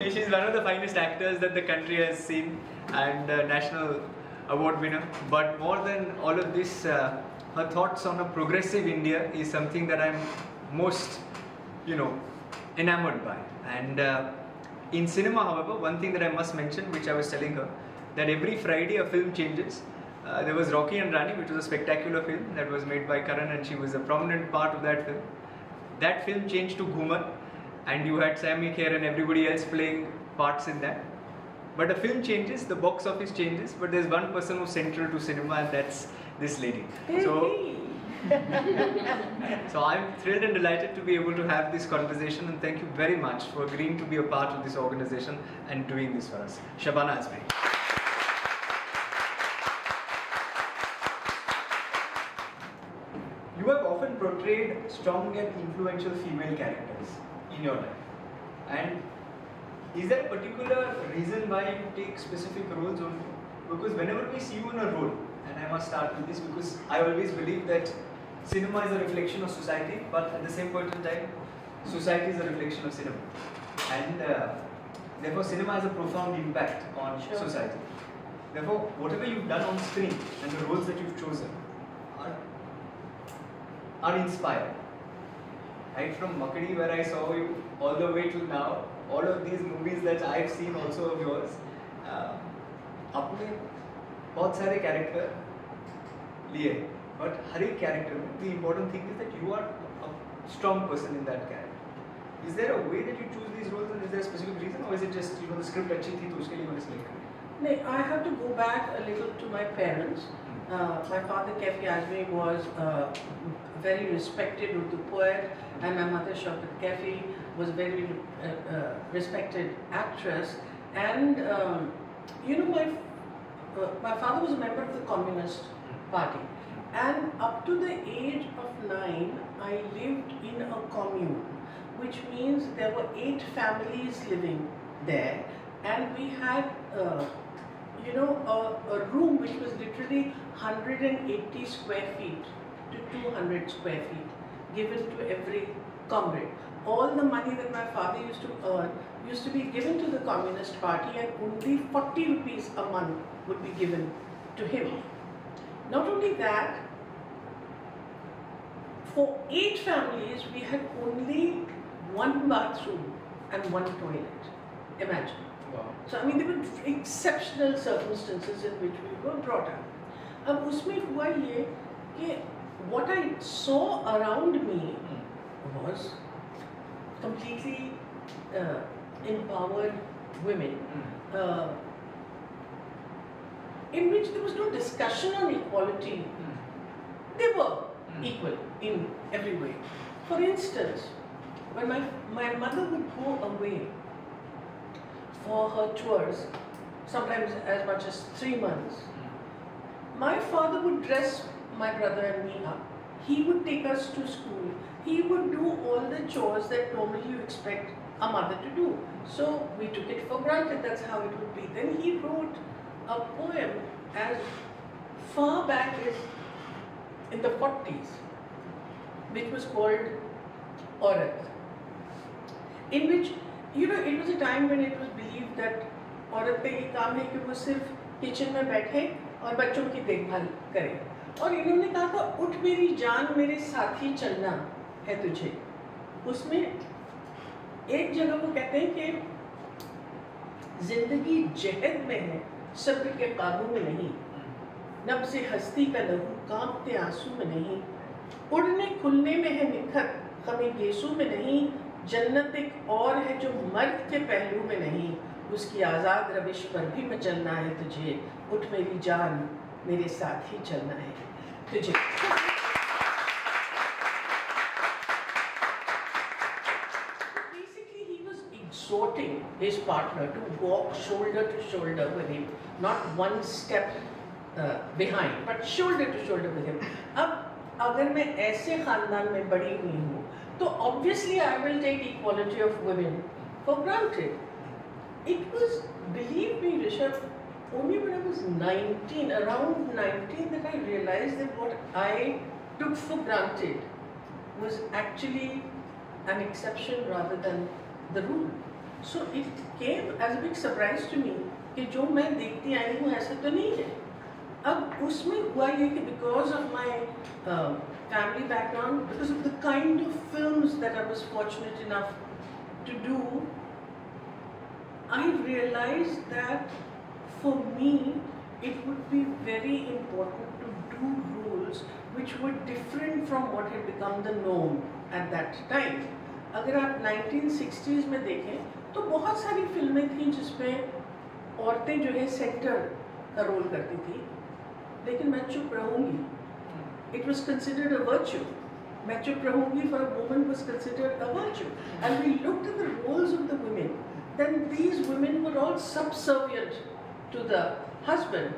She's one of the finest actors that the country has seen and a national award winner. But more than all of this, her thoughts on a progressive India is something that I'm most, enamored by. And in cinema, however, one thing that I must mention, which I was telling her, that every Friday a film changes. There was Rocky and Rani, which was a spectacular film that was made by Karan, and she was a prominent part of that film. That film changed to Ghumar, and you had Sammy Kher and everybody else playing parts in that. But the film changes, the box office changes, but there's one person who's central to cinema, and that's this lady. So I'm thrilled and delighted to be able to have this conversation, and thank you very much for agreeing to be a part of this organization and doing this for us. Shabana Azmi. You have often portrayed strong and influential female characters in your life. And is there a particular reason why you take specific roles only? Because whenever we see you in a role, and I must start with this because I always believe that cinema is a reflection of society, but at the same point in time, society is a reflection of cinema. And therefore cinema has a profound impact on society. Therefore, whatever you've done on screen and the roles that you've chosen are inspired. Right from Makadi, where I saw you, all the way to now, all of these movies that I've seen also of yours, आपने बहुत सारे character लिए, but हर एक character में the important thing is that you are a strong person in that character. Is there a way that you choose these roles, and is there a specific reason, or is it just the script अच्छी थी तो उसके लिए मैंने select किया? No, I have to go back a little to my parents. My father, I.I.M.U.N, was a very respected Urdu poet, and my mother, Shabana Azmi, was a very respected actress. And my father was a member of the Communist Party, and up to the age of 9, I lived in a commune, which means there were 8 families living there, and we had a room which was literally 180 square feet to 200 square feet given to every comrade. All the money that my father used to earn used to be given to the Communist Party, and only 40 rupees a month would be given to him. Not only that, for 8 families we had only 1 bathroom and 1 toilet. Imagine. Wow. So I mean, there were exceptional circumstances in which we were brought up. अब उसमें हुआ ये कि what I saw around me was completely empowered women, in which there was no discussion on equality. They were equal in every way. For instance, when my mother would go away for her tours, sometimes as much as 3 months, my father would dress my brother and me up. He would take us to school. He would do all the chores that normally you expect a mother to do. So we took it for granted, that's how it would be. Then he wrote a poem as far back as in the 40s, which was called Aurat, in which it was a time when it was believed that औरत का ये काम है कि वो सिर्फ kitchen में बैठे और बच्चों की देखभाल करे. और इन्होंने कहा था, उठ मेरी जान मेरे साथी चलना है तुझे. उसमें एक जगह वो कहते हैं कि जिंदगी जहद में है, सब्र के काबू में नहीं, नब्ज़े हस्ती का लहू कांपते आंसू में नहीं, उड़ने खुलने में है निखर कमी गेसू में नहीं, जन्नत एक और है जो मर्द के पहलू में नहीं, उसकी आज़ाद रविश पर भी मैं चलना है तुझे, उठ मेरी जान मेरे साथ ही चलना है तुझे. Basically, he was exhorting his partner to walk shoulder to shoulder with him, not one step behind, but shoulder to shoulder with him. अब अगर मैं ऐसे खानदान में बड़ी हुई हूँ, तो obviously I will take equality of women for granted. It was, believe me, Rishabh, only when I was 19, around 19, that I realized that what I took for granted was actually an exception rather than the rule. So it came as a big surprise to me कि जो मैं देखती आई हूँ ऐसा तो नहीं है. अब उसमें हुआ ये कि because of my family background, because of the kind of films that I was fortunate enough to do, I realized that for me it would be very important to do roles which were different from what had become the norm at that time. अगर आप 1960s में देखें तो बहुत सारी फिल्में थी जिसमें औरतें जो है सेंटर का रोल करती थी, लेकिन मैं चुप रहूँगी. It was considered a virtue. मैं चुप रहूँगी for a woman was considered a virtue. And we looked at the roles of the women, then these women were all subservient to the husband.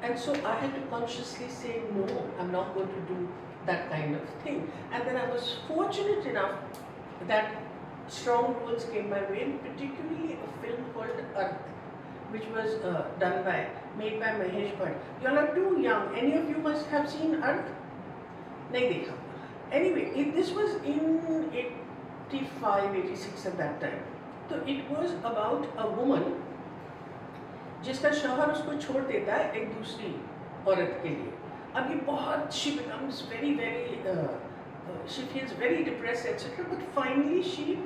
And so I had to consciously say, no, I'm not going to do that kind of thing. And then I was fortunate enough that strong roles came my way, particularly a film called Earth, which was made by Mahesh Bhatt. You all are too young. Any of you must have seen Earth? Nahi dekha. Anyway, this was in 85, 86 at that time. So it was about a woman जिसका शौहर उसको छोड़ देता है एक दूसरी औरत के लिए. अब ये बहुत she becomes very she feels very depressed, etc. But finally she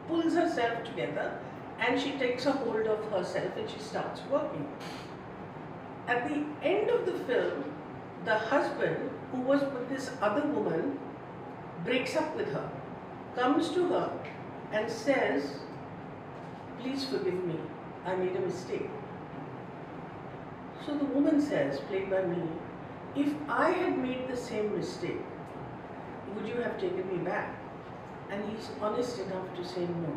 pulls herself together and she takes a hold of herself and she starts working. At the end of the film, the husband, who was with this other woman, breaks up with her, comes to her and says, please forgive me, I made a mistake. So the woman says, played by me, if I had made the same mistake, would you have taken me back? And he's honest enough to say no.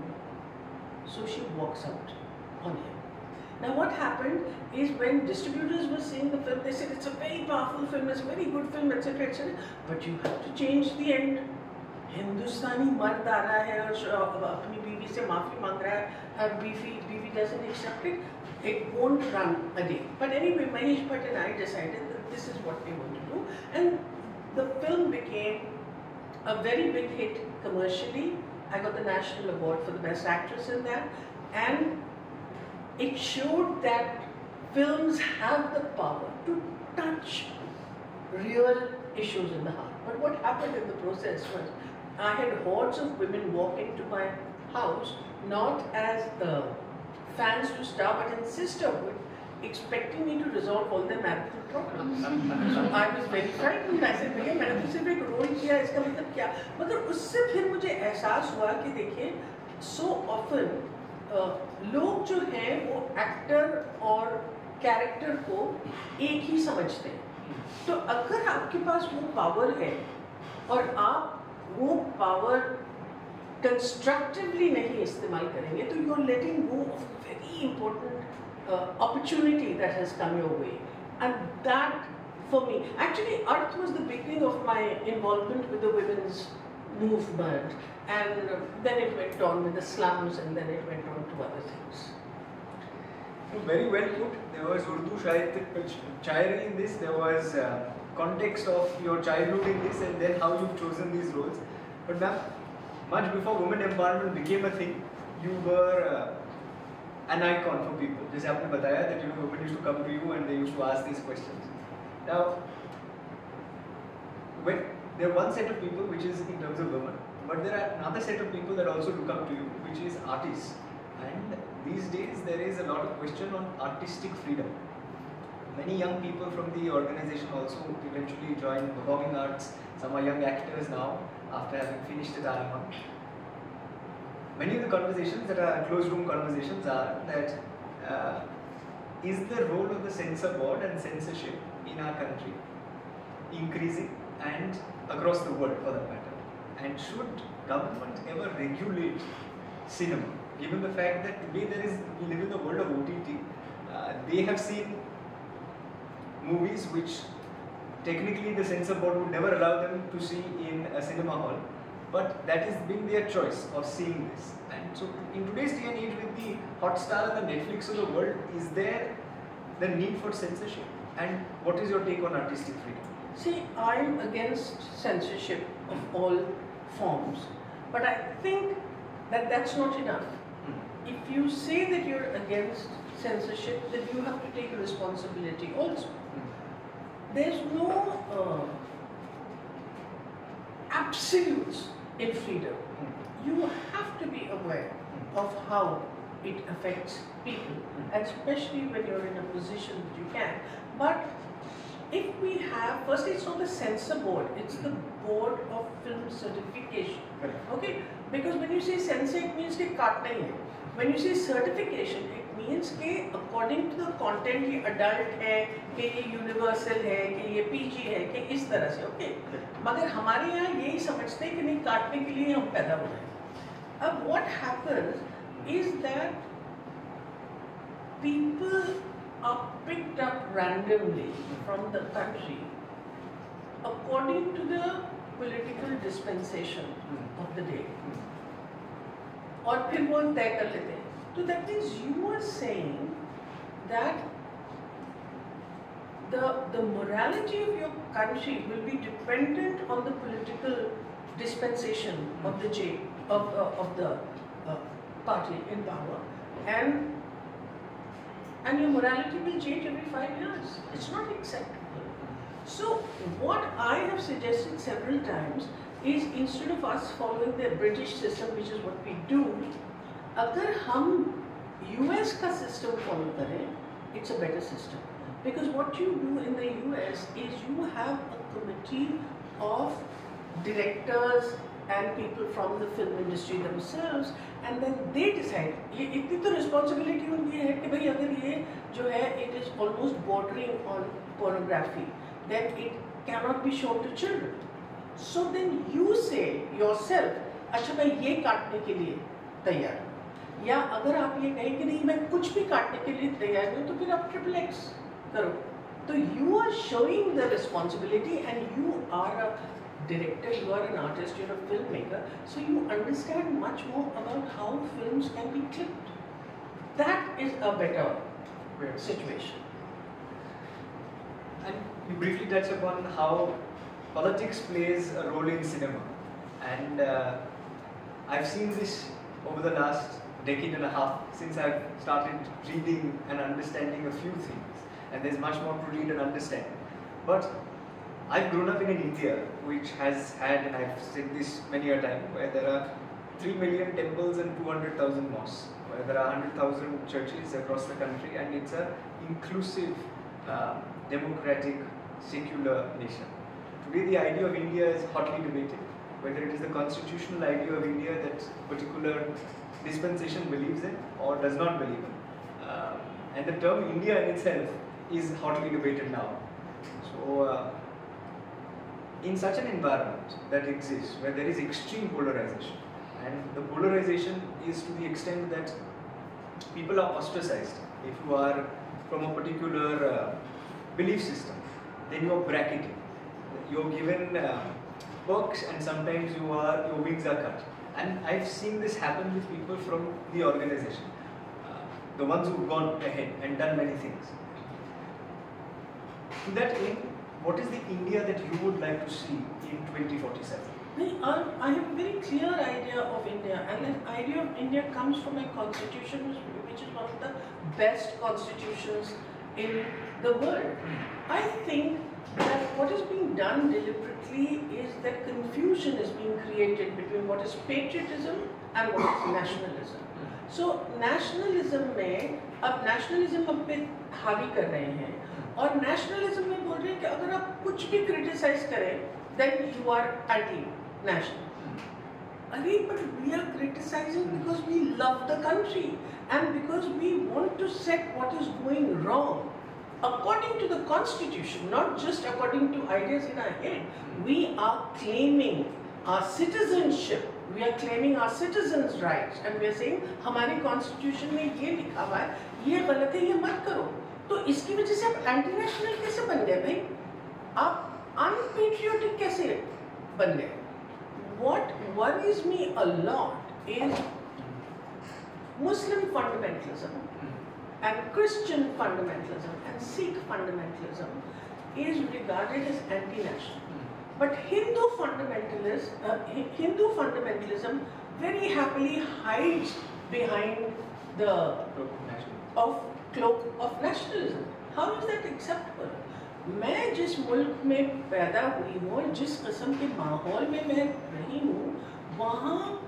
So she walks out on him. Now what happened is when distributors were seeing the film, they said it's a very powerful film, it's a very good film, etc. etc. But you have to change the end. हिंदुस्तानी मर्द आ रहा है और अपनी बीवी से माफी मांग रहा है और बीवी doesn't accept it. It won't run again. But anyway, Mahesh Bhatt and I decided that this is what we want to do, and the film became a very big hit commercially. I got the National Award for the Best Actress in that, and it showed that films have the power to touch real issues in the heart. But what happened in the process was, I had hordes of women walk into my house, not as fans to star, but in sisterhood, expecting me to resolve all their marital problems. So I was very frightened. I said, भैया मैंने तो सिर्फ एक role किया, इसका मतलब क्या? मगर उससे फिर मुझे एहसास हुआ कि देखिए, so often लोग जो हैं वो एक्टर और कैरेक्टर को एक ही समझते हैं. तो अगर आपके पास वो पावर है और आप वो पावर कंस्ट्रक्टिवली नहीं इस्तेमाल करेंगे, तो you are letting go of very important opportunity that has come your way. And that, for me, actually Earth was the beginning of my involvement with the women's movement, and then it went on with the slums, and then it went on to other things. Very well put. There was Urdu Shairi in this, there was context of your childhood in this, and then how you've chosen these roles. But ma'am, much before women empowerment became a thing, you were an icon for people. जैसे आपने बताया that women used to come to you and they used to ask these questions. Now, when there are one set of people which is in terms of women, but there are another set of people that also look up to you, which is artists. And these days there is a lot of question on artistic freedom. Many young people from the organization also eventually join performing arts. Some are young actors now after having finished at I.I.M.U.N. Many of the conversations that are closed room conversations are that is the role of the censor board and censorship in our country increasing, and across the world for that matter? And should government ever regulate cinema, given the fact that today we live in the world of OTT? They have seen movies which technically the censor board would never allow them to see in a cinema hall, but that has been their choice of seeing this. And so in today's day and age, with the Hotstar and the Netflix of the world, is there the need for censorship? And what is your take on artistic freedom? See, I'm against censorship of all forms, but I think that that's not enough. if you say that you're against censorship, then you have to take responsibility also. There's no absolutes in freedom. You have to be aware of how it affects people, and especially when you're in a position that you can. But if we have, first it's not the censor board, it's the board of film certification. Okay? Because when you say censor, it means कि काटना ही है. When you say certification, it means कि according to the content ये adult है, कि ये universal है, कि ये PG है, कि इस तरह से. Okay? मगर हमारे यहाँ यही समझते हैं कि नहीं, काटने के लिए हम पैदा हो रहे हैं. अब what happens is that people are picked up randomly from the country according to the political dispensation of the day. और फिर वो तय कर लेते हैं. So that means you are saying that the morality of your country will be dependent on the political dispensation of the party in power, and your morality will change every 5 years. It's not acceptable. So what I have suggested several times is, instead of us following the British system, which is what we do, अगर हम US का system follow करें, it's a better system. Because what you do in the US is you have a committee of directors and people from the film industry themselves, and then they decide. ये इतनी तो responsibility उनकी है कि भाई अगर ये जो है it is almost bordering on pornography, then it cannot be shown to children. So then you say yourself, अच्छा मैं ये काटने के लिए तैयार हूँ. या अगर आप ये कहें कि नहीं मैं कुछ भी काटने के लिए तैयार हूँ, तो फिर आप XXX करो. तो you are showing the responsibility, and you are a director, you are an artist, you're a filmmaker, so you understand much more about how films can be clipped. That is a better situation. And you briefly touched upon how politics plays a role in cinema, and I've seen this over the last decade and a half since I've started reading and understanding a few things, and there's much more to read and understand. But I've grown up in an India which has had, and I've said this many a time, where there are 3 million temples and 200,000 mosques, where there are 100,000 churches across the country, and it's an inclusive, democratic, secular nation. Today the idea of India is hotly debated, whether it is the constitutional idea of India that particular dispensation believes in or does not believe in. And the term India in itself is hotly debated now. So in such an environment that exists, where there is extreme polarization, and the polarization is to the extent that people are ostracized. If you are from a particular belief system, then you are bracketed. You're given perks, and sometimes your wings are cut. And I've seen this happen with people from the organization, the ones who've gone ahead and done many things. To that end, what is the India that you would like to see in 2047? I have a very clear idea of India, and that idea of India comes from a constitution which is one of the best constitutions in the world. I think that what is being done deliberately is that confusion is being created between what is patriotism and what is nationalism. So nationalism में अब nationalism हम पे हावी कर रहे हैं, और nationalism में बोल रहे हैं कि अगर आप कुछ भी criticize करें, then you are anti-national. But we are criticizing because we love the country and because we want to set what is going wrong. According to the constitution, not just according to ideas in our head, we are claiming our citizenship, we are claiming our citizens' rights, and we are saying, हमारी constitution में ये लिखा हुआ है, ये गलत है, ये मत करो. तो इसकी वजह से आप anti-national कैसे बन गए भाई? आप unpatriotic कैसे बन गए? What worries me a lot is Muslim fundamentalism and Christian fundamentalism and Sikh fundamentalism is regarded as anti-national. But Hindu fundamentalism very happily hides behind the National. of cloak of nationalism. How is that acceptable? मैं जिस मुल्क में पैदा हुई हूँ और जिस किस्म के माहौल में मैं रही हूँ, वहाँ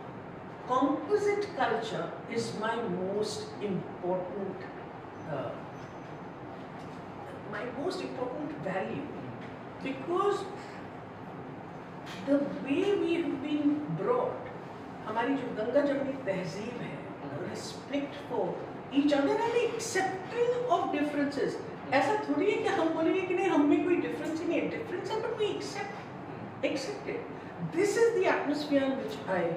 composite culture is my most important value, because the way we have been brought, हमारी जो गंगा जमनी तहजीब है, respect for each other and accepting of differences. ऐसा थोड़ी है कि हम बोलेंगे कि नहीं हम में कोई difference ही नहीं है, difference है but we accept it. This is the atmosphere in which I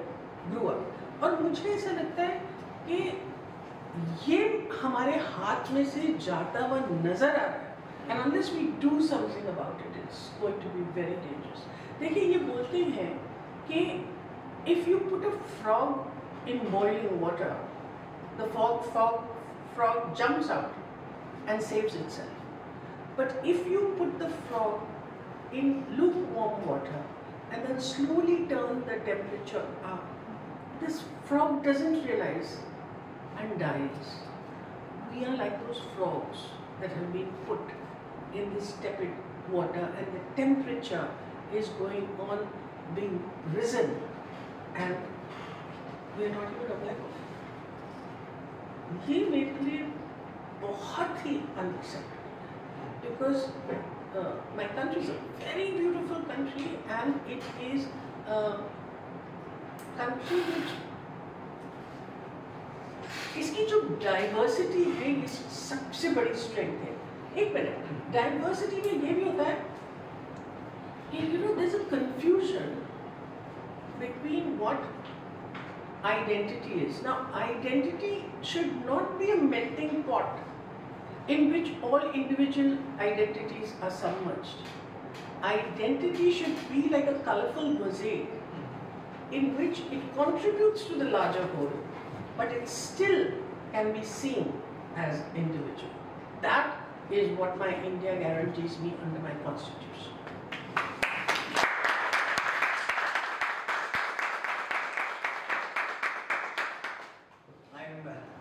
grew up. और मुझे ऐसा लगता है कि ये हमारे हाथ में से जाता हुआ नजर आ रहा है, and unless we do something about it, it's going to be very dangerous. देखिए ये बोलते हैं कि if you put a frog in boiling water, the frog jumps out and saves itself. But if you put the frog in lukewarm water and then slowly turn the temperature up, this frog doesn't realize and dies. We are like those frogs that have been put in this tepid water and the temperature is going on being risen and we are not even aware of it. ये मेरे लिए बहुत ही unacceptable, because my country is a very beautiful country and it is a country which इसकी जो diversity है ये सबसे बड़ी स्ट्रेंथ है. एक मिनट, डाइवर्सिटी में ये भी होता है कि there is a confusion between what identity is. Now, identity should not be a melting pot in which all individual identities are submerged. Identity should be like a colorful mosaic in which it contributes to the larger whole, but it still can be seen as individual. That is what my India guarantees me under my constitution.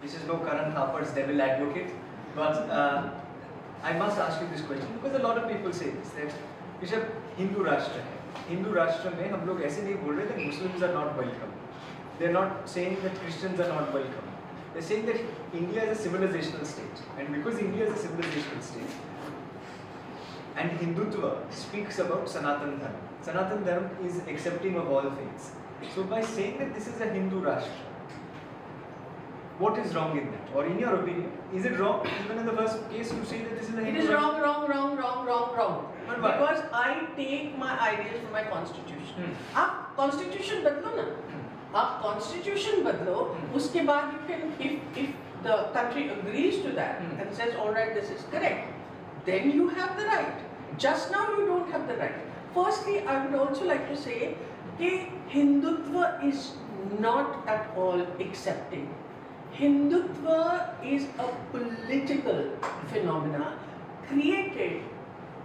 This is no Karan Thappar's devil advocate, but I must ask you this question because a lot of people say this, that Bishop, Hindu Rashtra है. Hindu Rashtra में हम लोग ऐसे नहीं बोल रहे that Muslims are not welcome. They're not saying that Christians are not welcome. They're saying that India is a civilizational state, and because India is a civilizational state, and Hindutva speaks about Sanatan Dharma. Sanatan Dharma is accepting of all faiths. So by saying that this is a Hindu Rashtra, what is wrong in that? Or in your opinion, is it wrong even in the first case you say that this is a Hindu? It is wrong. But why? Because I take my ideas from my constitution. आप constitution बदलो ना. आप constitution बदलो. उसके बाद you can, if the country agrees to that and says all right this is correct, then you have the right. Just now you don't have the right. Firstly, I would also like to say that Hindutva is not at all accepting. Hindutva is a political phenomena created,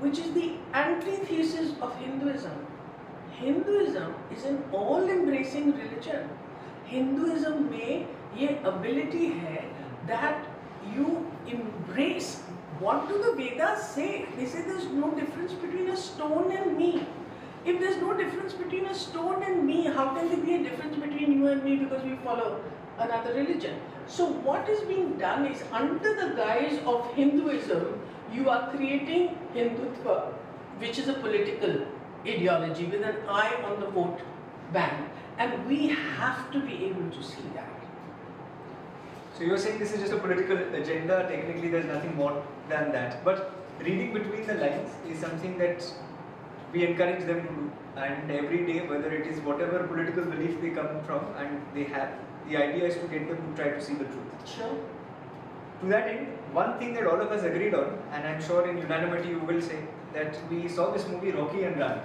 which is the antithesis of Hinduism. Hinduism is an all-embracing religion. Hinduism में ये ability है that you embrace. What do the Vedas say? They say there's no difference between a stone and me. If there's no difference between a stone and me, how can there be a difference between you and me because we follow another religion? So what is being done is, under the guise of Hinduism, you are creating Hindutva, which is a political ideology with an eye on the vote bank, and we have to be able to see that. So you're saying this is just a political agenda, technically there's nothing more than that. But reading between the lines is something that we encourage them to do, and every day, whether it is whatever political belief they come from and they have, the idea is to get them to try to see the truth. Sure. To that end, one thing that all of us agreed on, and I'm sure in unanimity you will say, that we saw this movie Rocky and Rani,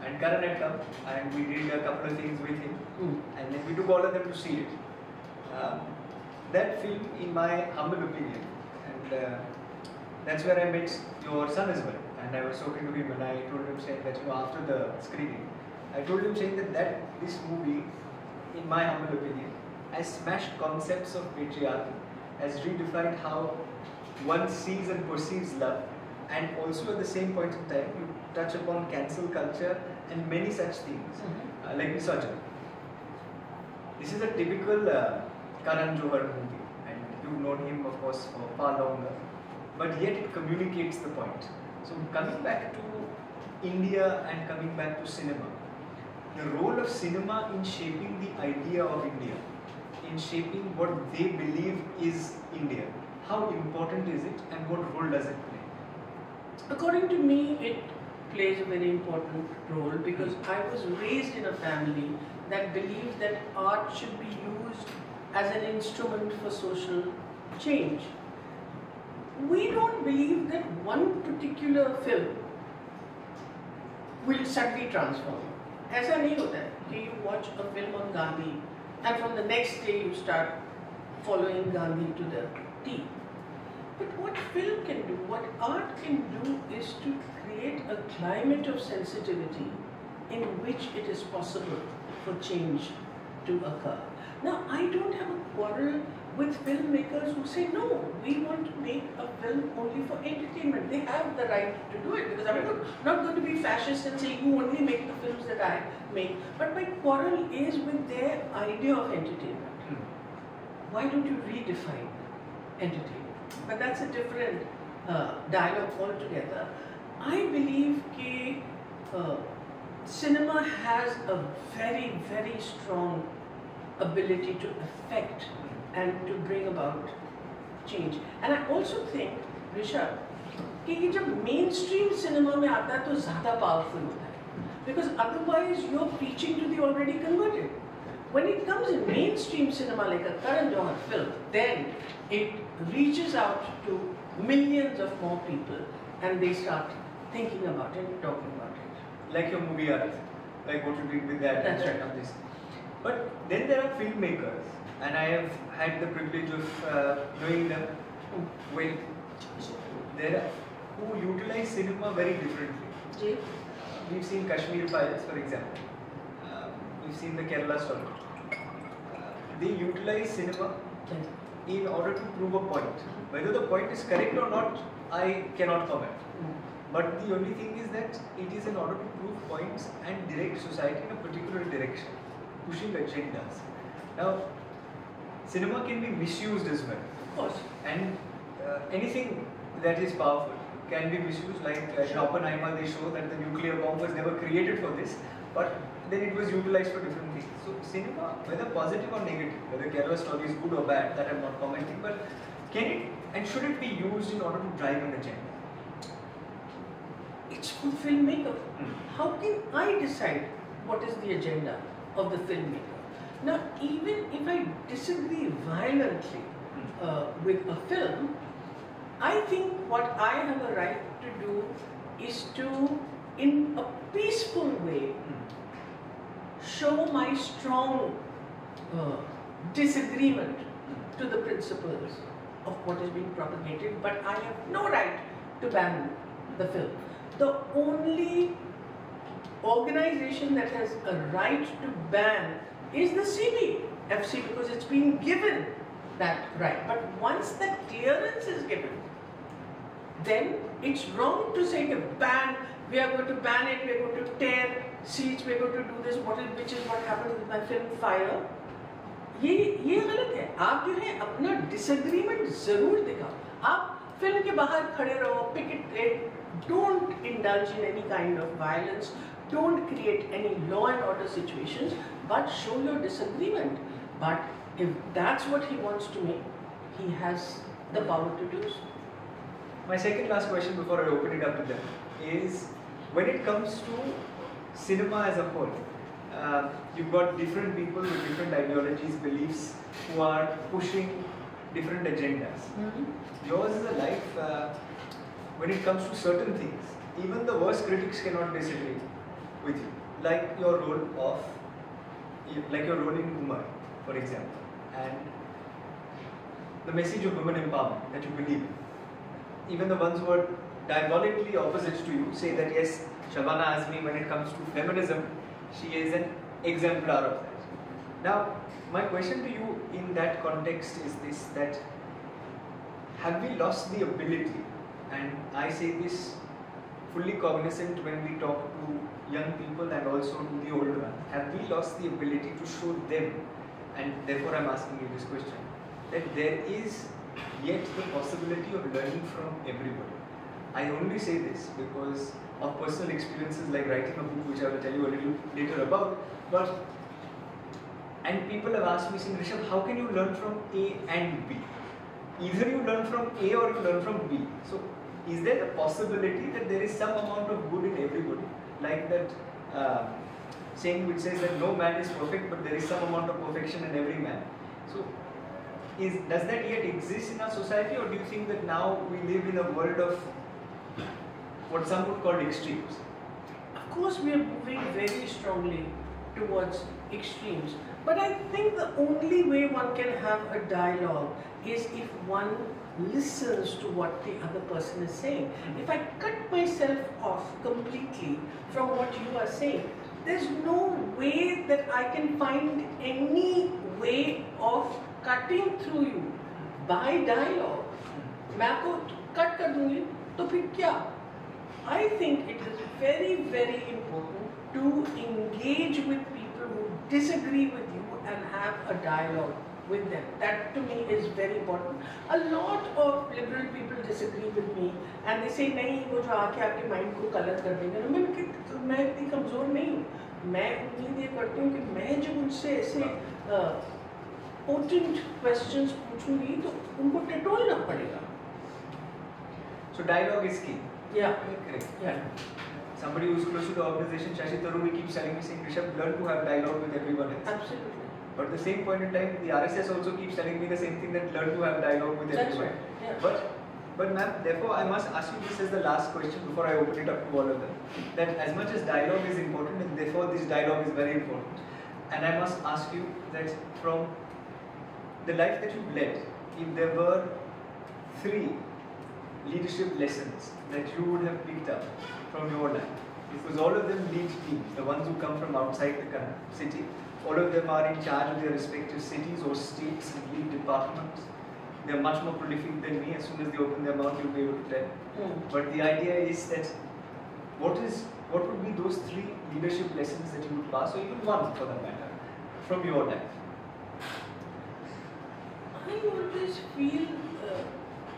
and Karan had come, and we did a couple of things with him, and then we took all of them to see it. That film, in my humble opinion, and that's where I met your son as well, and I was talking to him and I told him saying that after the screening, I told him saying that this movie, in my humble opinion, has smashed concepts of patriarchy has redefined how one sees and perceives love, and also at the same point in time you touch upon cancel culture and many such things, like misogyny. This is a typical Karan Johar movie, and you've known him of course for far longer, but yet it communicates the point. So coming back to India and coming back to cinema, the role of cinema in shaping the idea of India, in shaping what they believe is India, how important is it and what role does it play? According to me, it plays a very important role because I was raised in a family that believed that art should be used as an instrument for social change. We don't believe that one particular film will suddenly transform. ऐसा नहीं होता है कि you watch a film on Gandhi and from the next day you start following Gandhi to the T. But what film can do, what art can do is to create a climate of sensitivity in which it is possible for change to occur. Now, I don't have a quarrel with filmmakers who say, no, we want to make a film only for entertainment. They have the right to do it because I'm not going to be fascist and say, you only make the films that I make. But my quarrel is with their idea of entertainment. Why don't you redefine entertainment? But that's a different dialogue altogether. I believe that cinema has a very, very strong ability to affect and to bring about change. And I also think, Rishabh, कि ये जब mainstream cinema में आता है तो ज़्यादा powerful होता है, because otherwise you're preaching to the already converted. When it comes in mainstream cinema like a Karan Johar film, then it reaches out to millions of more people and they start thinking about it, talking about it. Like your movie Arif, like what you did with that. That's right. On this. But then there are filmmakers, and I have had the privilege of knowing them well. There are who utilize cinema very differently. We've seen Kashmir Files, for example. We've seen the Kerala story. They utilize cinema in order to prove a point. Whether the point is correct or not, I cannot comment. But the only thing is that it is in order to prove points and direct society in a particular direction, pushing agendas. Now, cinema can be misused as well. Of course. And anything that is powerful can be misused. Like in I.I.M.U.N, they show that the nuclear bomb was never created for this, but then it was utilized for different things. So cinema, whether positive or negative, whether Kerala story is good or bad, that I'm not commenting, but can it and should it be used in order to drive an agenda? It's for the filmmaker. How can I decide what is the agenda of the filmmaker? Now, even if I disagree violently with a film, I think what I have a right to do is to, in a peaceful way, show my strong disagreement to the principles of what is being propagated, but I have no right to ban the film. The only organization that has a right to ban is the CBFC because it's been given that right. But once that clearance is given, then it's wrong to say ban, we are going to ban it, we are going to tear seats, we are going to do this, which is what happened with my film Fire. ये गलत है. आप जो है अपना disagreement जरूर दिखाओ. आप फिल्म के बाहर खड़े रहो, picket, don't indulge in any kind of violence, don't create any law and order situations, but show your disagreement. But if that's what he wants to make, he has the power to do so. My second last question before I open it up to them is, when it comes to cinema as a whole, you've got different people with different ideologies, beliefs, who are pushing different agendas. Yours is a life, when it comes to certain things, even the worst critics cannot disagree with you. Like your role in Umar, for example, and the message of women empowerment that you believe in. Even the ones who are diabolically opposite to you say that yes, Shabana Azmi, when it comes to feminism, she is an exemplar of that. Now, my question to you in that context is this, that have we lost the ability, and I say this fully cognizant when we talk to young people and also to the older one, have we lost the ability to show them, and therefore I'm asking you this question, that there is yet the possibility of learning from everybody? I only say this because of personal experiences like writing a book, which I will tell you a little later about, and people have asked me, saying, Rishabh, how can you learn from A and B? Either you learn from A or you learn from B. So, is there the possibility that there is some amount of good in everybody? Like that saying which says that no man is perfect, but there is some amount of perfection in every man. So, does that yet exist in our society, or do you think that now we live in a world of what some would call extremes? Of course, we are moving very strongly towards extremes. But I think the only way one can have a dialogue is if one listens to what the other person is saying. If I cut myself off completely from what you are saying, there's no way that I can find any way of cutting through you by dialogue. मैं आपको cut कर दूँगी तो फिर क्या? I think it is very, very important to engage with people who disagree with you and have a dialogue with them. That to me is very important. A lot of liberal people disagree with me and they say नहीं वो जो आके आपके mind को color कर देंगे. मैं इतनी कमजोर नहीं हूँ. मैं उम्मीद ये करती हूँ कि मैं जब उनसे ऐसे potent questions पूछूंगी तो उनको टटोलना पड़ेगा. So dialogue is key. Yeah. Correct. Yeah. Somebody who is close to the organization, Shashi Tharoor, keeps telling me, saying, Rishabh, learn to have dialogue with everyone else. Absolutely. But at the same point in time, the RSS also keeps telling me the same thing, that learn to have dialogue with That's everyone. right. Yeah. But ma'am, therefore I must ask you this as the last question before I open it up to all of them. That as much as dialogue is important, and therefore this dialogue is very important, and I must ask you that from the life that you've led, if there were 3 leadership lessons that you would have picked up from your life, because all of them lead teams, the ones who come from outside the city, all of them are in charge of their respective cities or states and lead departments. They are much more prolific than me. As soon as they open their mouth, you'll be able to tell. But the idea is that what would be those 3 leadership lessons that you would pass, or even one for that matter, from your life? I always feel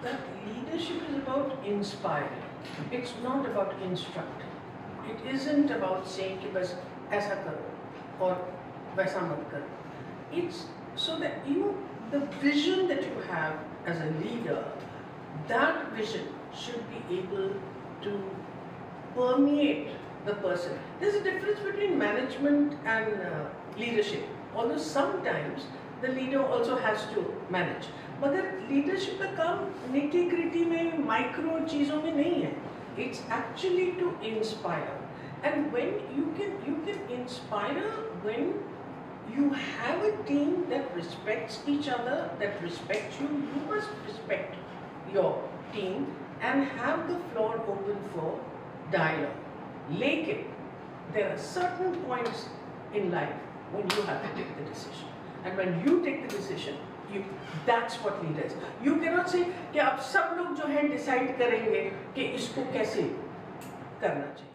that leadership is about inspiring. It's not about instructing. It isn't about saying कि बस ऐसा करो और वैसा मत करो. It's so that the vision that you have as a leader, that vision should be able to permeate the person. There's a difference between management and leadership. Although sometimes the leader also has to manage. मगर leadership का काम nitty gritty में micro चीजों में नहीं है. It's actually to inspire. And when you can inspire when you have a team that respects each other, that respects you. You must respect your team and have the floor open for dialogue. Lekin, there are certain points in life when you have to take the decision. And when you take the decision, that's what leaders. You cannot say कि अब सब लोग जो है decide करेंगे कि इसको कैसे करना चाहिए.